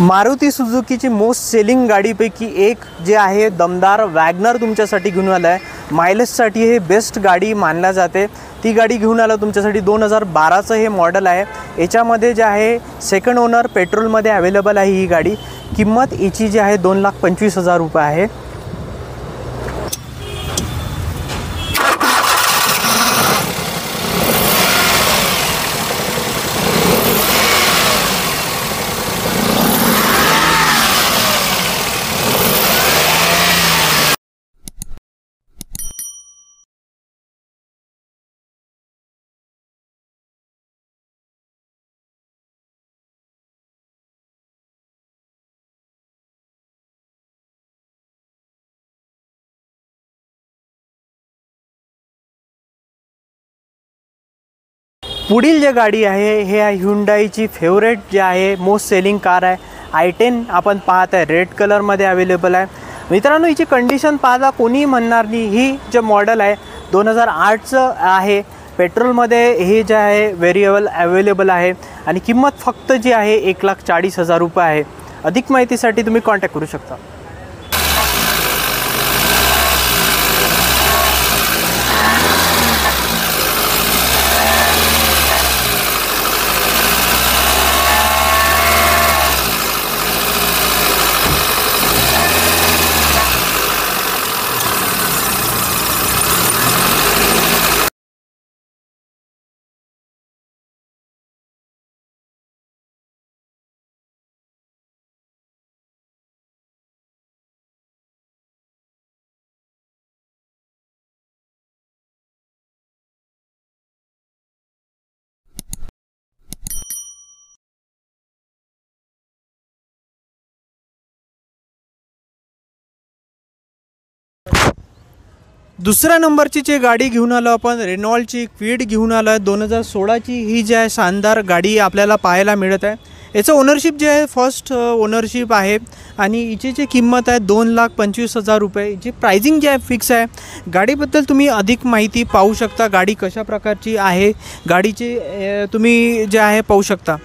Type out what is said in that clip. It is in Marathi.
मारुती सुझुकीची मोस्ट सेलिंग गाडीपैकी एक जे आहे दमदार वॅगनर तुमच्यासाठी घेऊन आला आहे। मायलेजसाठी हे बेस्ट गाडी मानल्या जाते। ती गाडी घेऊन आला तुमच्यासाठी 2012चं हे मॉडेल आहे। याच्यामध्ये जे आहे सेकंड ओनर पेट्रोलमध्ये अवेलेबल आहे। ही गाडी किंमत याची जी आहे 2,25,000 रुपये आहे। पुढील जे गाडी आहे हे ह्युंडाईची फेवरेट जे आहे मोस्ट सेलिंग कार आहे। i10 आपण पाहत आहे रेड कलरमध्ये अवेलेबल आहे। मित्रांनो हिची कंडिशन पाहता कोणी म्हणणार नाही। ही जे मॉडेल आहे 2008चं आहे। पेट्रोलमध्ये हे जे आहे व्हेरिएबल अवेलेबल आहे आणि किंमत फक्त जी आहे 1,40,000 रुपये आहे। अधिक माहितीसाठी तुम्ही कॉन्टॅक्ट करू शकता। दुसऱ्या नंबरची जी गाडी घेऊन आलो आपण रेनॉल्टची क्विड घेऊन आलो आहे। 2016ची ही जी आहे शानदार गाडी आपल्याला पाहायला मिळत आहे। याचं ओनरशिप जे आहे फर्स्ट ओनरशिप आहे आणि हिची जी किंमत आहे 2,25,000 रुपये। हिची प्राइसिंग जी आहे फिक्स आहे। गाडीबद्दल तुम्ही अधिक माहिती पाहू शकता। गाडी कशा प्रकारची आहे गाडीची तुम्ही जे आहे पाहू शकता।